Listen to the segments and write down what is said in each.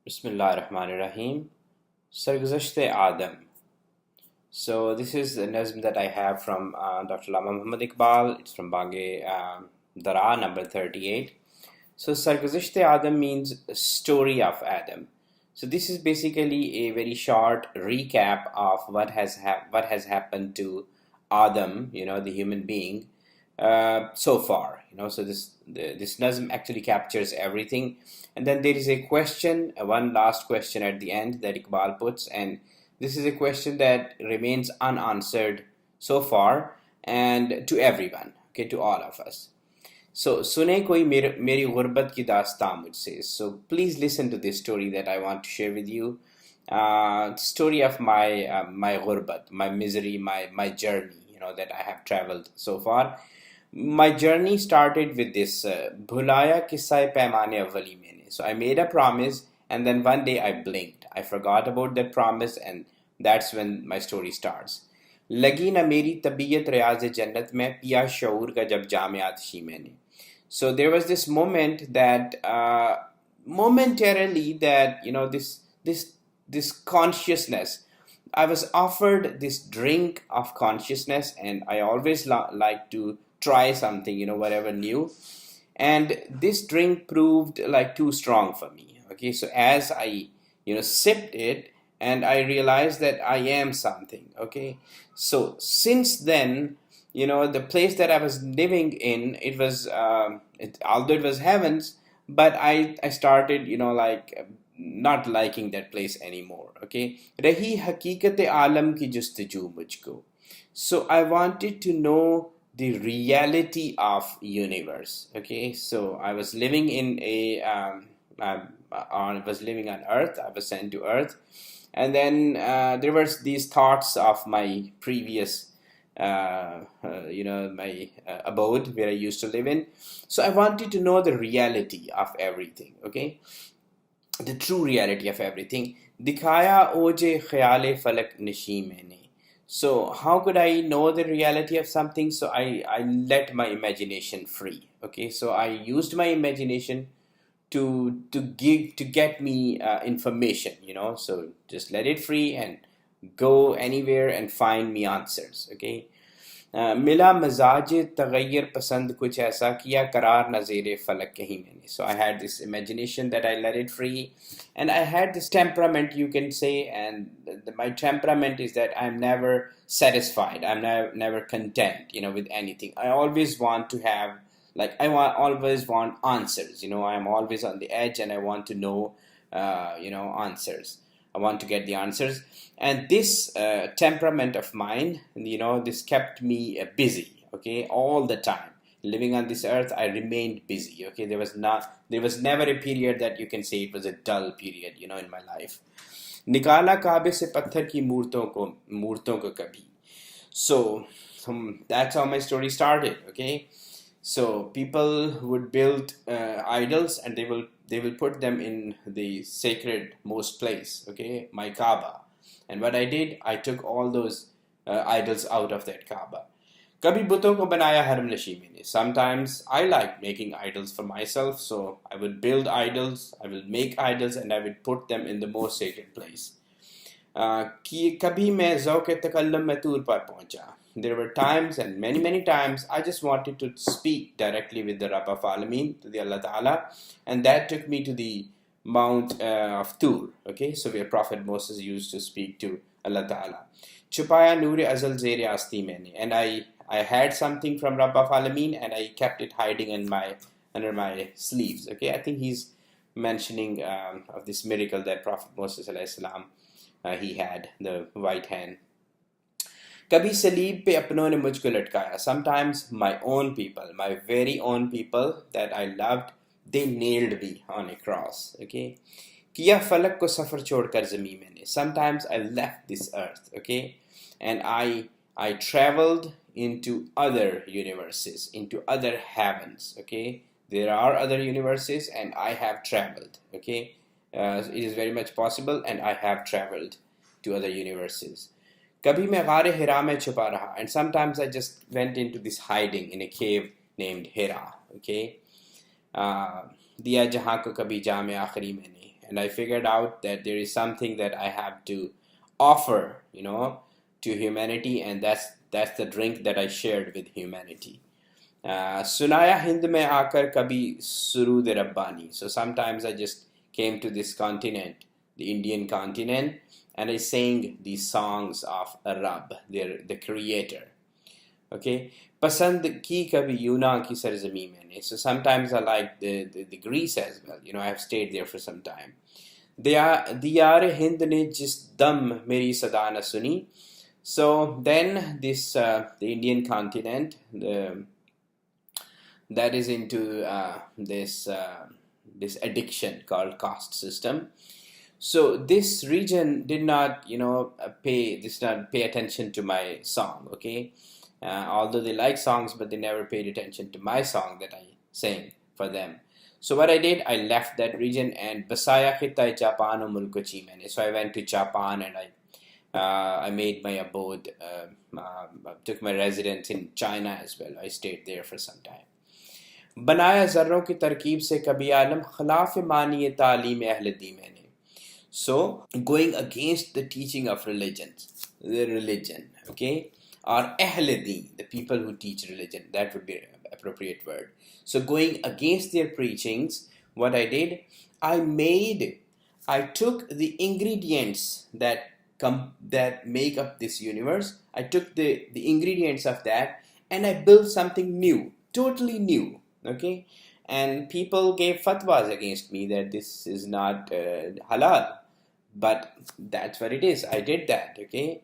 Bismillahirrahmanirrahim. Sargazisht-e So this is a nazm that I have from Dr. Lama Muhammad Iqbal. It's from Bang-e-Dra number 38. So Sargazisht-e means story of Adam. So this is basically a very short recap of what has happened to Adam, the human being, so far. So this nazm actually captures everything, and then there is a question, one last question at the end that Iqbal puts, and this is a question that remains unanswered so far, and to everyone, okay, to all of us. So सुने कोई मेरी गुर्बत की दास्तां मुझसे. So please listen to this story that I want to share with you. Story of my ghurbat, my misery, my journey, that I have traveled so far. My journey started with this bhulaya kissai paimane awwali maine. So I made a promise, and then one day I blinked. I forgot about that promise, and that's when my story starts. लगी न मेरी तबीयत रियाज जन्नत में पिया शऊर का जब जाम आतिशी मैंने. So there was this moment that momentarily that this consciousness, I was offered this drink of consciousness, and I always like to try something, whatever new, and this drink proved like too strong for me. Okay, so as I sipped it, and I realized that I am something. Okay, so since then, the place that I was living in, it was although it was heavens, but I started not liking that place anymore. Okay, rahi haqiqat alam ki justaju mujhko. So I wanted to know the reality of universe. Okay, so I was living in I was living on Earth. I was sent to Earth, and then there were these thoughts of my previous my abode where I used to live in. So I wanted to know the reality of everything. Okay, the true reality of everything. Dikhaya oje khayale falak nishi maine. So how could I know the reality of something? So I let my imagination free. Okay, so I used my imagination to get me information. So just let it free and go anywhere and find me answers. Okay. मिला मजाज तगैर पसंद कुछ ऐसा किया करार नज़ीर फलक कहीं मैंने. So I had this imagination that I let it free, and I had this temperament, you can say, and my temperament is that I'm never satisfied. I'm never content, with anything. I always want to have, always want answers. I'm always on the edge, and I want to know, answers. I want to get the answers, and this temperament of mine, this kept me busy. Okay, all the time living on this earth, I remained busy. Okay, there was never a period that you can say it was a dull period, in my life. निकाला काबे से पत्थर की मूर्तों को कभी. So that's how my story started. Okay, so people would build idols, and they will put them in the sacred most place. Okay, my Kaaba. And what I did, I took all those idols out of that Kaaba. Kabhi button ko banaya haram nashi mein. Sometimes I like making idols for myself, so I would build idols, I will make idols, and I would put them in the most sacred place. Kabhi main zauq takallum mein tur par pahuncha. There were times, and many times, I just wanted to speak directly with the Rabb of Alameen, to the Allah Ta'ala, and that took me to the Mount of Tur. Okay, so where Prophet Moses used to speak to Allah Ta'ala. Chupaya Noor Azal Zere Asti Maine, and I had something from Rabb of Alameen, and I kept it hiding under my sleeves. Okay, I think he's mentioning of this miracle that Prophet Moses alayhi salam he had, the white hand. कभी सलीब पे अपनों ने मुझको लटकाया. Sometimes my own people, my very own people that I loved, they nailed me on a cross. Okay, किया फलक को सफर छोड़कर ज़मीन मैंने. Sometimes I left this earth. Okay, and I traveled into other universes, into other heavens. Okay, there are other universes, and I have traveled. Okay, it is very much possible, and I have traveled to other universes. कभी मैं गारे हिरा में छुपा रहा, and sometimes I just went into this hiding in a cave named Hira. Okay, दिया जहाँ को कभी जाम आखिरी मैंने, and I figured out that there is something that I have to offer, to humanity, and that's the drink that I shared with humanity. Sunaya Hind mein aakar kabhi surud Rabbani. So sometimes I just came to this continent, the Indian continent, and I sang these songs of Rabb, the creator. Okay. Pasand ki kabhi Yuna ki sarzami maine. So sometimes I like the Greece as well. I have stayed there for some time. Diyar Hind ne jis dam meri sada na suni. So then this the Indian continent, that is into this addiction called caste system. So this region did not pay attention to my song. Okay. Although they like songs, but they never paid attention to my song that I sang for them. So what I did, I left that region and basaya khitta Japan o mulko chi maine. So I went to Japan and I made my abode, took my residence in China as well. I stayed there for some time. बनाया ज़र्रों की तरकीब से कभी आलम खिलाफ मानिए तालीम अहल दी मैंने. So going against the teaching of the religion, okay, or ahl deen, the people who teach religion, that would be an appropriate word. So going against their preachings, what I did, I took the ingredients that make up this universe. I took the ingredients of that and I built something new, totally new. Okay, and people gave fatwas against me that this is not halal, but that's what it is. I did that. Okay,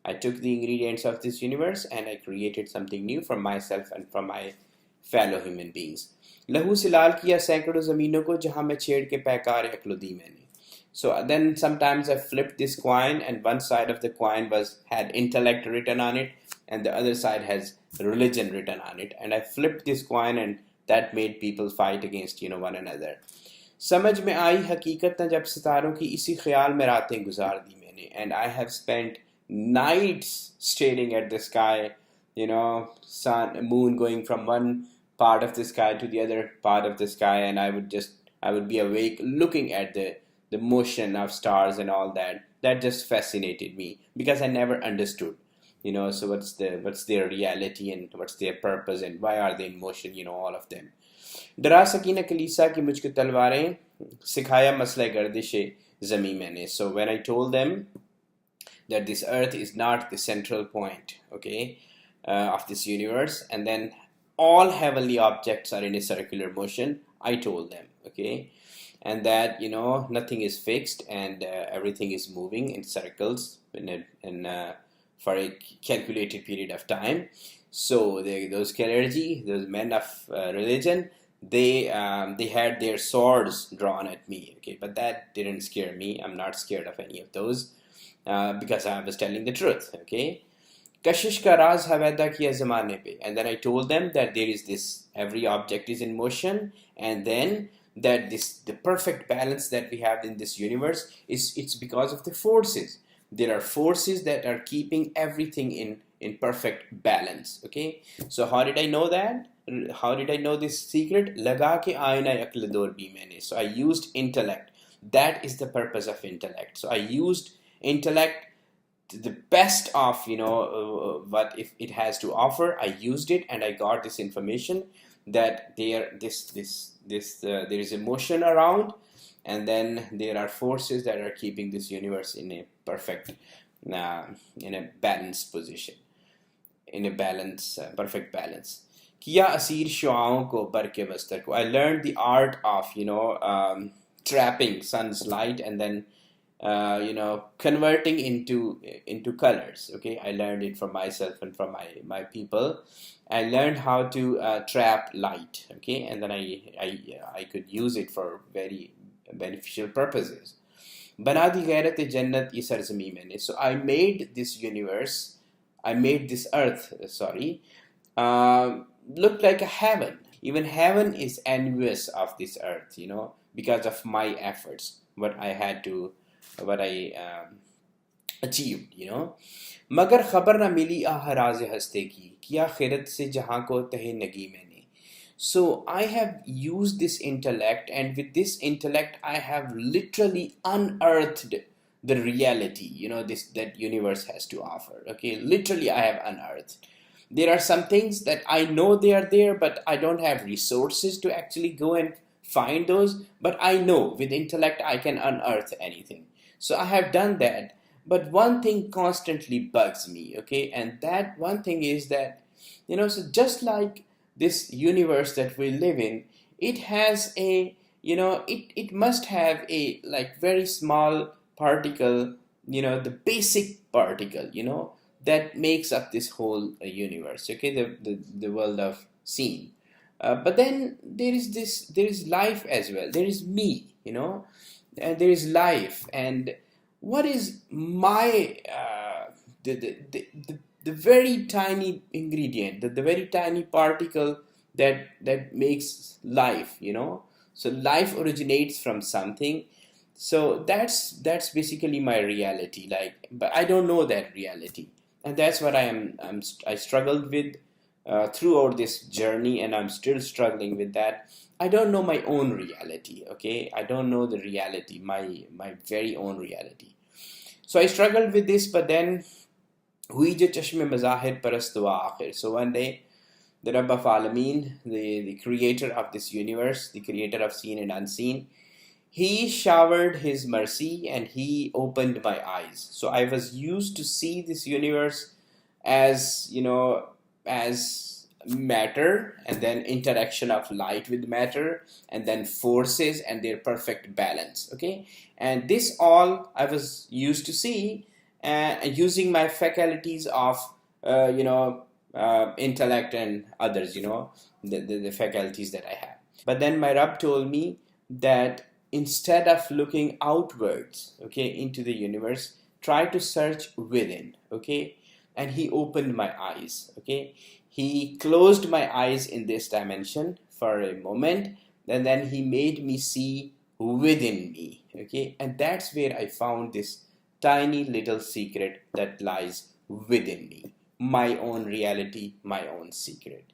I took the ingredients of this universe and I created something new for myself and for my fellow human beings. लहू से लाल किया सैकड़ों ज़मीनों को जहाँ मैं छेड़ के पैकार अक्ल दी मैंने. So then sometimes I flipped this coin and one side of the coin had intellect written on it and the other side has religion written on it, and I flipped this coin and that made people fight against one another. समझ में आई हकीकत न जब सितारों की इसी ख्याल में रातें गुजार दी मैंने. And I have spent nights staring at the sky, sun, moon going from one part of the sky to the other part of the sky, and I would be awake looking at the motion of stars and all that. That just fascinated me because I never understood. So what's their reality and what's their purpose and why are they in motion, all of them. डरा सकीना कलीसा की मुझको तलवारें सिखाया मसला गर्दिशे ज़मी मैंने. So when I told them that this earth is not the central point, okay, of this universe, and then all heavenly objects are in a circular motion, I told them, okay, and that nothing is fixed and everything is moving in circles for a calculated period of time. So those clergy, those men of religion, they had their swords drawn at me, okay, but that didn't scare me. I'm not scared of any of those because I was telling the truth, okay. Kashish ka raz haveda kiya zamane pe, and then I told them that there is this, every object is in motion, and then that the perfect balance that we have in this universe it's because of the forces. There are forces that are keeping everything in perfect balance, okay. So how did I know that? How did I know this secret? Laga ke aina aql dor bhi maine. So I used intellect. That is the purpose of intellect. So I used intellect to the best of what if it has to offer. I used it and I got this information that there is a motion around, and then there are forces that are keeping this universe in a perfect in a balanced position, in a perfect balance. Kiya asir shuaon ko barke bastar ko. I learned the art of trapping sun's light and then converting into colors, okay. I learned it from myself and from my people. I learned how to trap light, okay, and then I could use it for very beneficial purposes. Bana di gairat jannat ki sarzami maine. So I made this universe, I made this earth, looked like a heaven. Even heaven is envious of this earth, because of my efforts, what I achieved, मगर खबर न मिली आह राज़ हस्ते की किया खिरत से जहां को तहे नगी मैंने. So I have used this intellect, and with this intellect, I have literally unearthed the reality, this that universe has to offer. Okay, literally, I have unearthed. There are some things that I know they are there, but I don't have resources to actually go and find those. But I know with intellect I can unearth anything. So I have done that. But one thing constantly bugs me, okay, and that one thing is that, so just like this universe that we live in, it has a, it must have a like very small particle, the basic particle, that makes up this whole universe, okay, the world of scene. But then there is life as well. There is me, and there is life. And what is my the very tiny ingredient, the very tiny particle that makes life, so life originates from something. So that's basically my reality, like, but I don't know that reality. And that's what I struggled with throughout this journey, and I'm still struggling with that. I don't know my own reality, okay? I don't know the reality, my very own reality. So I struggled with this, but then हुई जो चश्मे मज़ाहिर परस्त हुआ आखिर. So one day, the Rabb of Alameen, the creator of this universe, the creator of seen and unseen, he showered his mercy and he opened my eyes. So I was used to see this universe as, as matter, and then interaction of light with matter, and then forces and their perfect balance, okay? And this all I was used to see, using my faculties of intellect and others, the faculties that I have. But then my Rabb told me that instead of looking outwards, okay, into the universe, try to search within, okay? And he opened my eyes, okay? He closed my eyes in this dimension for a moment, and then he made me see within me, okay? And that's where I found this tiny little secret that lies within me, my own reality, my own secret.